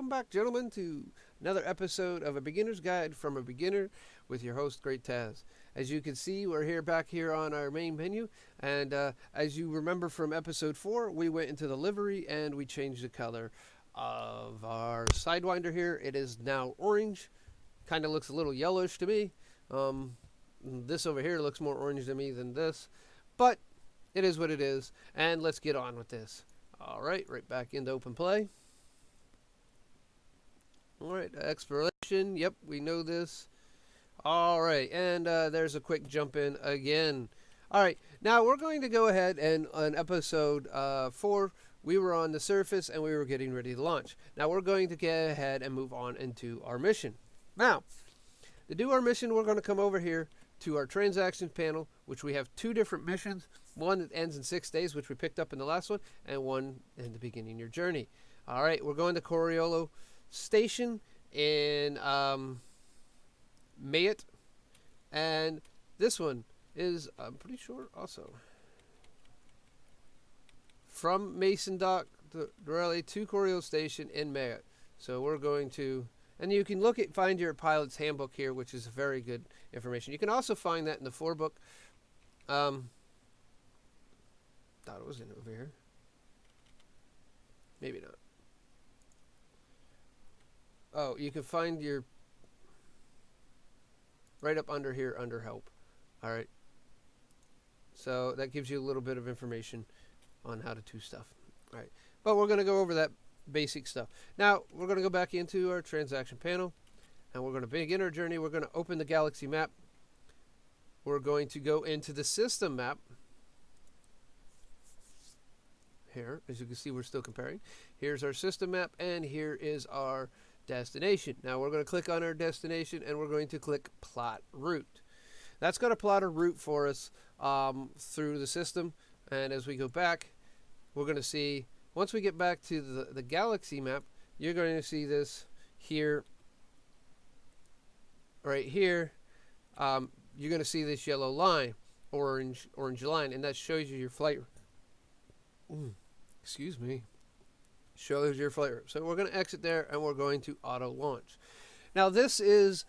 welcome back, gentlemen, to another episode of A Beginner's Guide from a Beginner with your host, GreatTaz. As you can see, we're back here on our main menu, and as you remember from episode 4, we went into the livery and we changed the color of our Sidewinder here. It is now orange. Kind of looks a little yellowish to me. This over here looks more orange to me than this, but it is what it is, and let's get on with this. All right back into open play. All right, exploration. Yep, we know this. All right, and there's a quick jump in again. All right, now we're going to go ahead and on episode 4, we were on the surface and we were getting ready to launch. Now we're going to get ahead and move on into our mission. Now, to do our mission, we're going to come over here to our transactions panel, which we have 2 different missions. One that ends in 6 days, which we picked up in the last one, and one in the beginning of your journey. All right, we're going to Coriolo Station in Mayet, and this one is, I'm pretty sure, also from Mason Dock directly to Coriolo Station in Mayet. So we're going to, and you can find your pilot's handbook here, which is very good information. You can also find that in the 4 book. Thought it was in over here. Maybe not. Oh, you can find your right up under here under help. All right. So that gives you a little bit of information on how to do stuff. All right. But we're going to go over that basic stuff. Now, we're going to go back into our transaction panel, and we're going to begin our journey. We're going to open the galaxy map. We're going to go into the system map. Here, as you can see, we're still comparing. Here's our system map, and here is our destination. Now we're going to click on our destination, and we're going to click plot route. That's going to plot a route for us through the system. And as we go back, we're going to see, once we get back to the galaxy map, you're going to see this here, right here. You're going to see this yellow line, orange line, and that shows you your flight. Excuse me. Shows your flight route. So we're going to exit there, and we're going to auto launch. Now this is,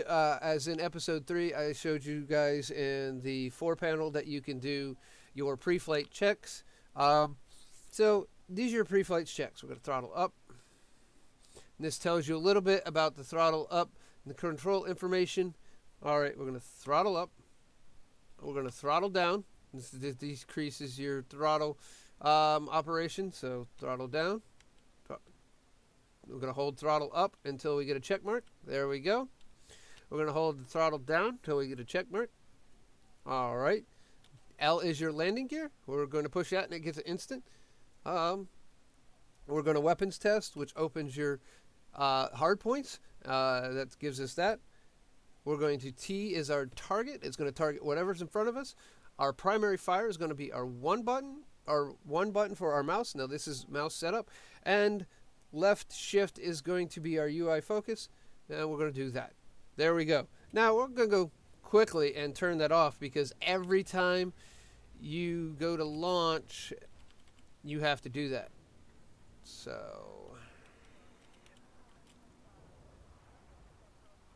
as in episode 3, I showed you guys in the 4 panel that you can do your pre-flight checks. So these are your pre-flight checks. We're going to throttle up. And this tells you a little bit about the throttle up and the control information. All right, we're going to throttle up. We're going to throttle down. This decreases your throttle operation. So throttle down. We're going to hold throttle up until we get a check mark. There we go. We're going to hold the throttle down until we get a check mark. All right. L is your landing gear. We're going to push that and it gets an instant. We're going to weapons test, which opens your hard points. That gives us that. We're going to T is our target. It's going to target whatever's in front of us. Our primary fire is going to be our one button for our mouse. Now this is mouse setup. And left shift is going to be our UI focus. And we're going to do that. There we go. Now we're going to go quickly and turn that off, because every time you go to launch, you have to do that. So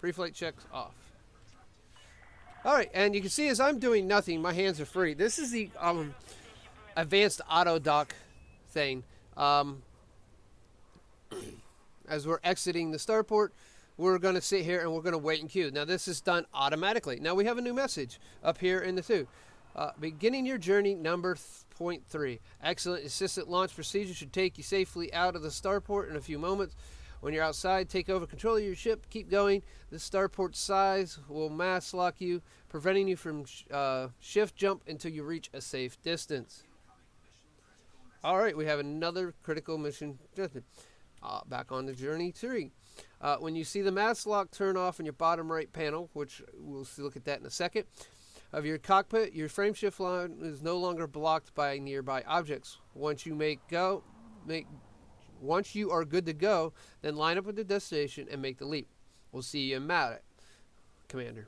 pre-flight checks off. All right, and you can see as I'm doing nothing, my hands are free. This is the advanced auto dock thing. As we're exiting the starport, we're going to sit here and we're going to wait in queue. Now this is done automatically. Now we have a new message up here in the 2. Beginning your journey number 0.3. Excellent assistant launch procedure should take you safely out of the starport in a few moments. When you're outside, take over control of your ship. Keep going. The starport size will mass lock you, preventing you from shift jump until you reach a safe distance. All right, we have another critical mission. Back on the journey 3. When you see the mass lock turn off in your bottom right panel, which we'll look at that in a second, of your cockpit, your frame shift line is no longer blocked by nearby objects. Once you are good to go, then line up with the destination and make the leap. We'll see you in Mayet, Commander.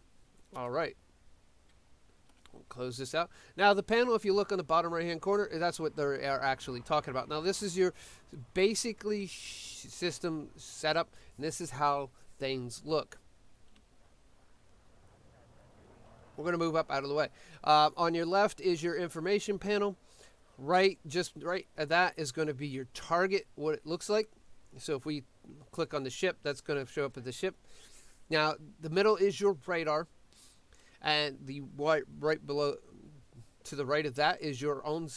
All right. Close this out. Now the panel, if you look on the bottom right hand corner, that's what they are actually talking about. Now this is your basically system setup, and this is how things look. We're going to move up out of the way. On your left is your information panel. Just right at that is going to be your target, what it looks like. So if we click on the ship, that's going to show up at the ship. Now the middle is your radar, and the right below, to the right of that, is your own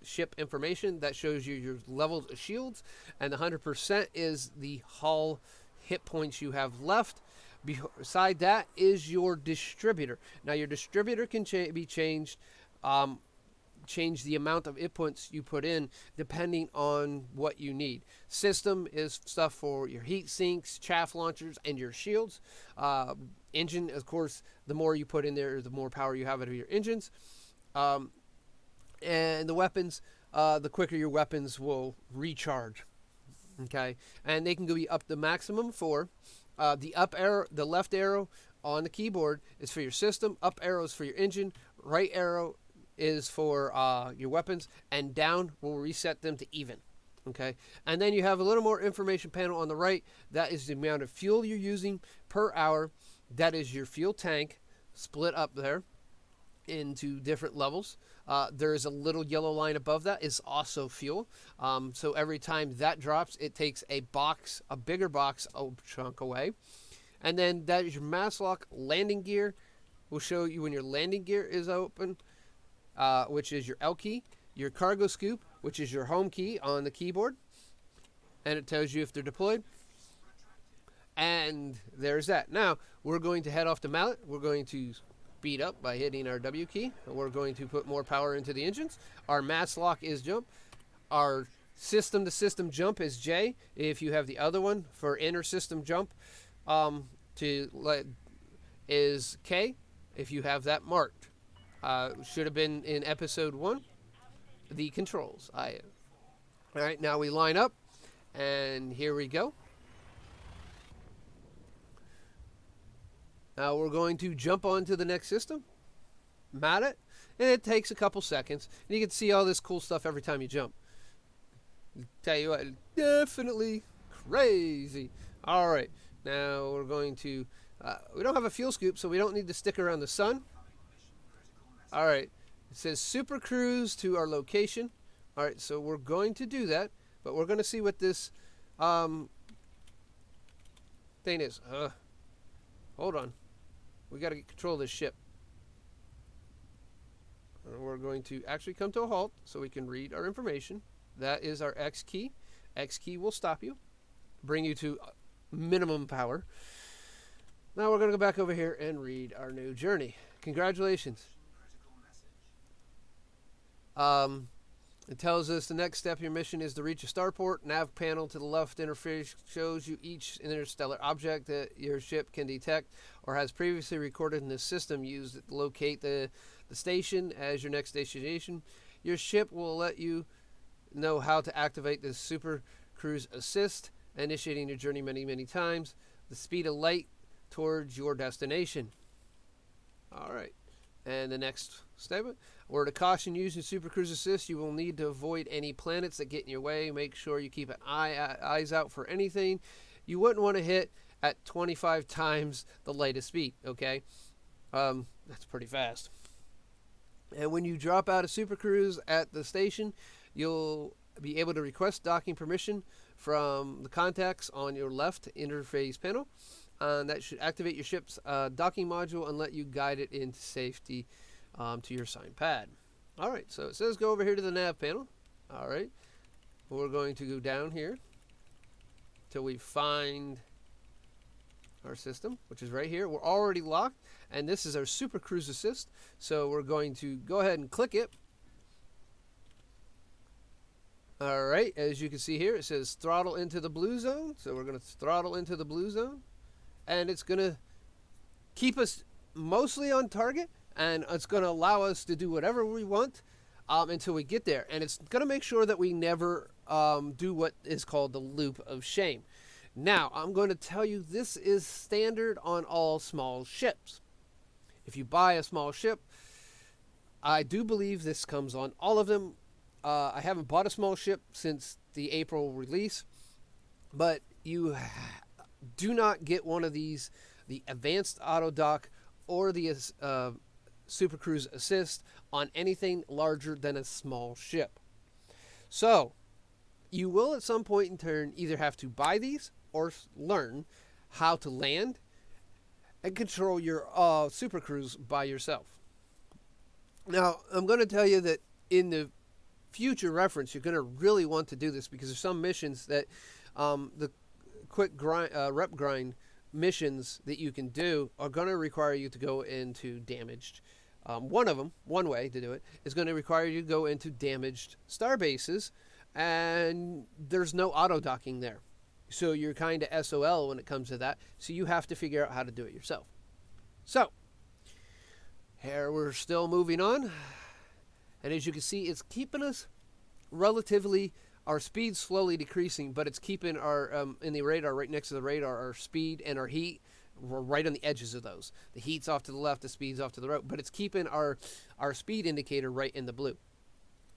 ship information that shows you your levels of shields, and the 100% is the hull hit points you have left. Beside that is your distributor. Now your distributor can be changed, change the amount of hit points you put in depending on what you need. System is stuff for your heat sinks, chaff launchers, and your shields. Engine, of course, the more you put in there, the more power you have out of your engines. And the weapons, the quicker your weapons will recharge. Okay, and they can be up to maximum 4. The up arrow, the left arrow on the keyboard is for your system. Up arrow is for your engine. Right arrow is for your weapons, and down will reset them to even. Okay, and then you have a little more information panel on the right. That is the amount of fuel you're using per hour. That is your fuel tank split up there into different levels. There is a little yellow line above that is also fuel. So every time that drops, it takes a bigger box, a chunk away. And then that is your mass lock landing gear. Will show you when your landing gear is open, which is your L key. Your cargo scoop, which is your home key on the keyboard. And it tells you if they're deployed. And there's that. Now, we're going to head off to Mallet. We're going to speed up by hitting our W key. We're going to put more power into the engines. Our mass lock is jump. Our system-to-system jump is J. If you have the other one for inner system jump, is K. If you have that marked, should have been in episode 1. The controls. All right, now we line up, and here we go. Now we're going to jump onto the next system, mat it, and it takes a couple seconds. And you can see all this cool stuff every time you jump. Tell you what, definitely crazy. All right, now we're going to, we don't have a fuel scoop, so we don't need to stick around the sun. All right, it says super cruise to our location. All right, so we're going to do that, but we're going to see what this thing is. Hold on. We got to get control of this ship. We're going to actually come to a halt so we can read our information. That is our X key. X key will stop you, bring you to minimum power. Now we're going to go back over here and read our new journey. Congratulations. It tells us the next step of your mission is to reach a starport. Nav panel to the left interface shows you each interstellar object that your ship can detect or has previously recorded in the system. Used to locate the station as your next destination. Your ship will let you know how to activate the Super Cruise Assist, initiating your journey many times. The speed of light towards your destination. All right. And the next statement, word of caution, using Super Cruise Assist, you will need to avoid any planets that get in your way. Make sure you keep an eyes out for anything you wouldn't want to hit at 25 times the lightest speed, okay? That's pretty fast. And when you drop out of Super Cruise at the station, you'll be able to request docking permission from the contacts on your left interface panel. That should activate your ship's docking module and let you guide it into safety to your assigned pad. All right, so it says go over here to the nav panel. All right, we're going to go down here till we find our system, which is right here. We're already locked, and this is our Super Cruise Assist. So we're going to go ahead and click it. All right, as you can see here, it says throttle into the blue zone. So we're going to throttle into the blue zone. And it's going to keep us mostly on target, and it's going to allow us to do whatever we want until we get there. And it's going to make sure that we never do what is called the loop of shame. Now, I'm going to tell you this is standard on all small ships. If you buy a small ship, I do believe this comes on all of them. I haven't bought a small ship since the April release, but you do not get one of these, the Advanced Auto Dock or the Super Cruise Assist, on anything larger than a small ship. So, you will at some point in turn either have to buy these or learn how to land and control your Super Cruise by yourself. Now, I'm going to tell you that in the future reference, you're going to really want to do this, because there's some missions that the quick grind, rep grind missions that you can do are going to require you to go into damaged. One of them, one way to do it, is going to require you to go into damaged star bases, and there's no auto docking there. So you're kind of SOL when it comes to that. So you have to figure out how to do it yourself. So, here we're still moving on. And as you can see, it's keeping us relatively, our speed slowly decreasing, but it's keeping our, in the radar, right next to the radar, our speed and our heat, we're right on the edges of those. The heat's off to the left, the speed's off to the right, but it's keeping our speed indicator right in the blue.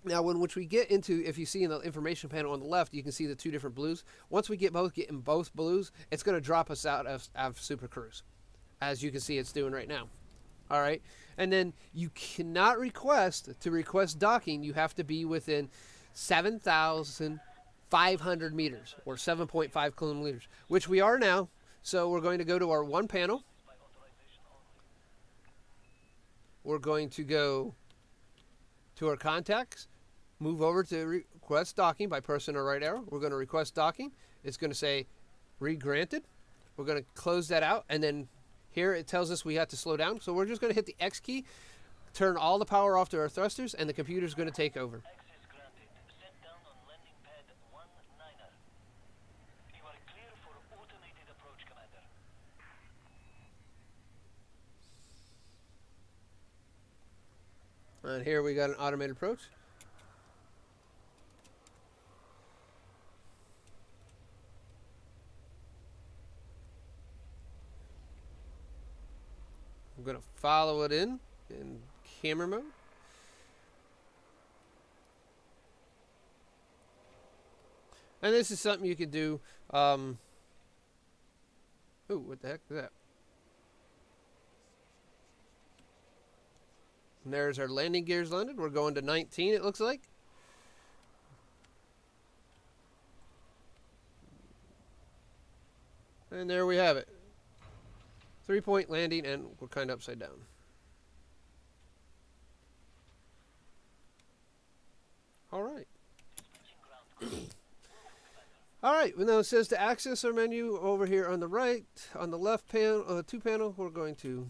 Now, once we get into, if you see in the information panel on the left, you can see the two different blues. Once we get in both blues, it's going to drop us out of Super Cruise, as you can see it's doing right now. All right, and then you cannot request docking. You have to be within 7,500 meters or 7.5 kilometers, which we are now. So we're going to go to our one panel. We're going to go to our contacts, move over to request docking by pressing our right arrow. We're going to request docking. It's going to say re-granted. We're going to close that out, and then here it tells us we have to slow down. So we're just going to hit the X key, turn all the power off to our thrusters, and the computer's going to take over. And here we got an automated approach. I'm going to follow it in camera mode. And this is something you could do. Ooh, what the heck is that? And there's our landing gears landed. We're going to 19, it looks like. And there we have it. 3-point landing, and we're kind of upside down. All right. All right, well, now it says to access our menu over here on the right, on the left panel, two panel, we're going to,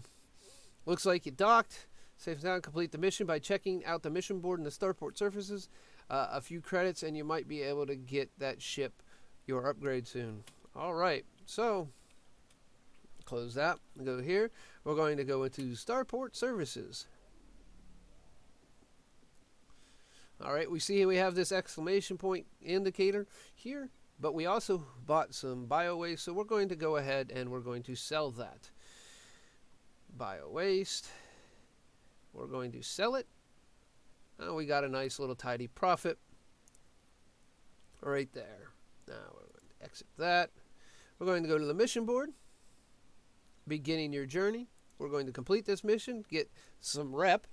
looks like it docked. Saves down, complete the mission by checking out the mission board and the starport surfaces. A few credits, and you might be able to get that ship your upgrade soon. All right, so close that. Go here. We're going to go into starport services. All right, we see we have this exclamation point indicator here, but we also bought some bio waste, so we're going to go ahead and we're going to sell that. Bio waste. We're going to sell it. Oh, we got a nice little tidy profit right there. Now we're going to exit that. We're going to go to the mission board. Beginning your journey. We're going to complete this mission, get some rep,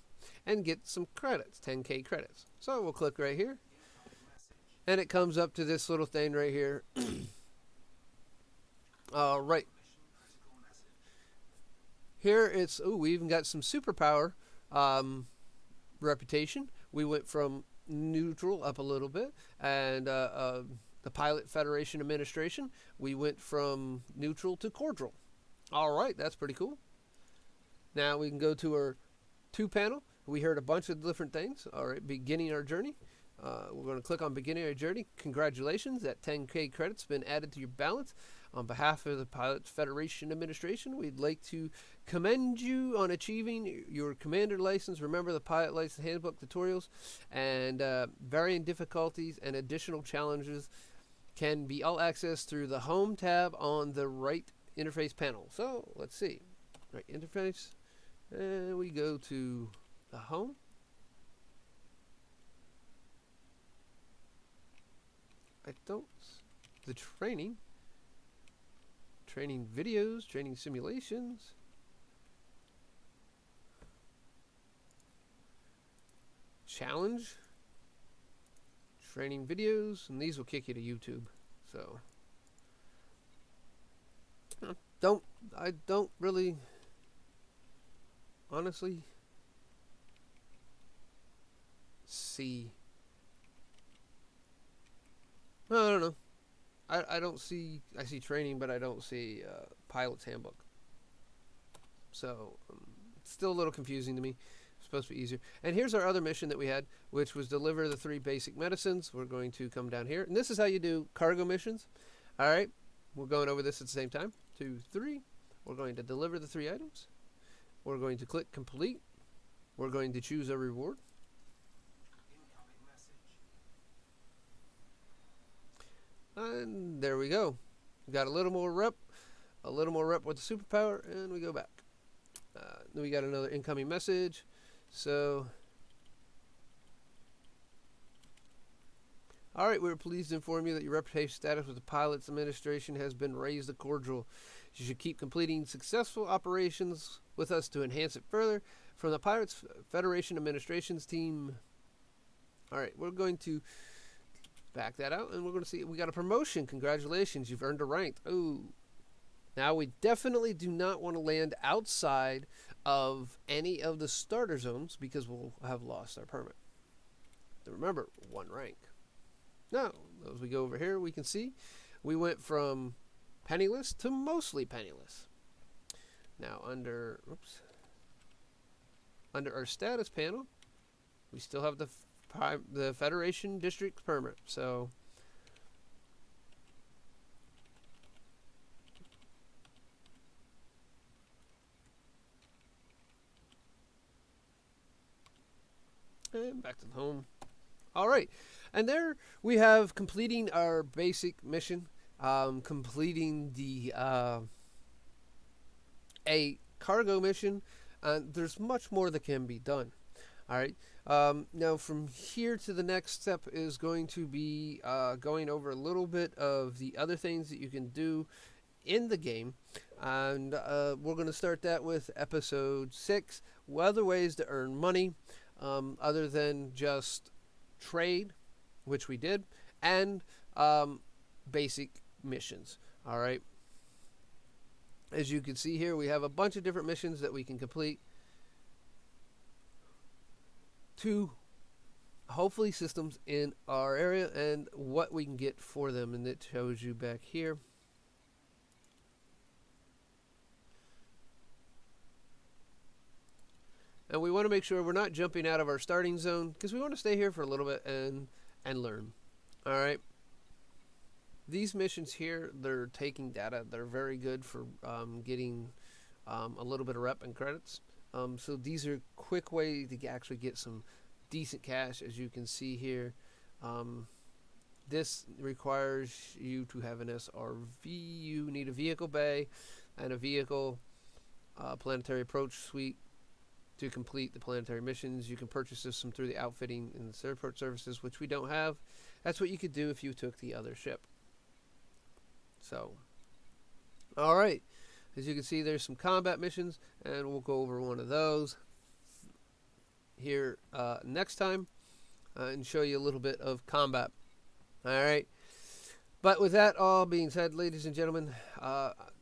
and get some credits, 10K credits. So we'll click right here. And it comes up to this little thing right here. All right. Here it's, oh, we even got some superpower reputation. We went from neutral up a little bit, and the Pilot Federation Administration, we went from neutral to cordial. All right, that's pretty cool. Now we can go to our two panel. We heard a bunch of different things. All right, beginning our journey. We're going to click on beginning our journey. Congratulations, that 10K credit's been added to your balance. On behalf of the Pilot Federation Administration, we'd like to commend you on achieving your commander license. Remember, the Pilot License Handbook tutorials and varying difficulties and additional challenges can be all accessed through the Home tab on the right interface panel. So, let's see. Right interface. And we go to the Home. I don't. The training videos, training simulations. Challenge. Training videos, and these will kick you to YouTube. So I don't really honestly see. No, I don't know. I don't see. I see training, but I don't see pilot's handbook. So it's still a little confusing to me. It's supposed to be easier. And here's our other mission that we had, which was deliver the 3 basic medicines. We're going to come down here, and this is how you do cargo missions. All right, we're going over this at the same time. 2, 3. We're going to deliver the 3 items. We're going to click complete. We're going to choose a reward. And there we go. We got a little more rep with the superpower, and we go back. Then we got another incoming message. So, all right, we're pleased to inform you that your reputation status with the Pilots Administration has been raised to cordial. You should keep completing successful operations with us to enhance it further. From the Pirates Federation Administration's team. All right, we're going to back that out, and we're going to see we got a promotion. Congratulations, you've earned a rank. Oh, now we definitely do not want to land outside of any of the starter zones because we'll have lost our permit. Remember, 1 rank. Now, as we go over here, we can see we went from penniless to mostly penniless. Now, under our status panel, we still have the Federation District permit. So, and back to the home. All right, and there we have completing our basic mission, completing the a cargo mission. There's much more that can be done. All right. Now from here to the next step is going to be going over a little bit of the other things that you can do in the game, and we're going to start that with episode 6, other ways to earn money other than just trade, which we did, and basic missions. All right. As you can see here, we have a bunch of different missions that we can complete to hopefully systems in our area and what we can get for them, and it shows you back here. And we want to make sure we're not jumping out of our starting zone because we want to stay here for a little bit and learn. All right. These missions here, they're taking data. They're very good for getting a little bit of rep and credits. So these are quick way to actually get some decent cash, as you can see here. This requires you to have an SRV. You need a vehicle bay and a vehicle planetary approach suite to complete the planetary missions. You can purchase this through the outfitting and the airport services, which we don't have. That's what you could do if you took the other ship. So, all right. As you can see, there's some combat missions, and we'll go over one of those here next time and show you a little bit of combat. All right. But with that all being said, ladies and gentlemen,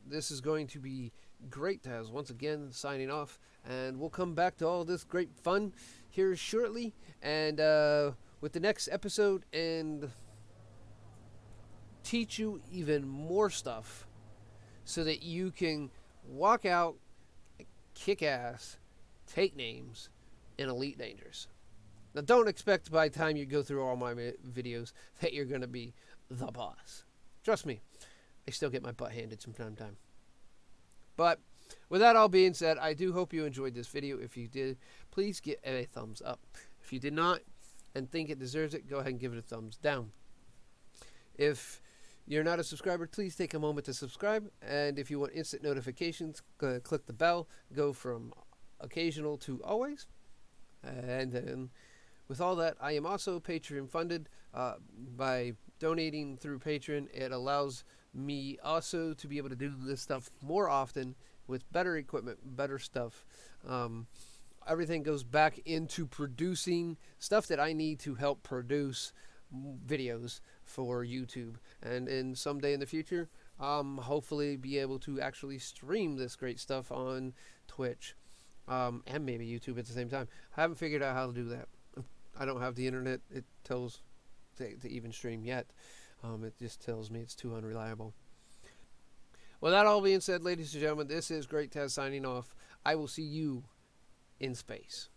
this is going to be GreatTaz once again signing off, and we'll come back to all this great fun here shortly, and with the next episode, and teach you even more stuff so that you can walk out, kick ass, take names in Elite Dangerous. Now, don't expect by the time you go through all my videos that you're going to be the boss. Trust me, I still get my butt handed from time to time. But with that all being said, I do hope you enjoyed this video. If you did, please give it a thumbs up. If you did not and think it deserves it, go ahead and give it a thumbs down. If you're not a subscriber, please take a moment to subscribe. And if you want instant notifications, click the bell. Go from occasional to always. And then with all that, I am also Patreon funded by donating through Patreon, it allows me also to be able to do this stuff more often with better equipment, better stuff. Everything goes back into producing stuff that I need to help produce videos for YouTube. And in someday in the future, hopefully be able to actually stream this great stuff on Twitch, and maybe YouTube at the same time. I haven't figured out how to do that. I don't have the internet it tells to even stream yet. It just tells me it's too unreliable. Well, that all being said, ladies and gentlemen, this is GreatTaz signing off. I will see you in space.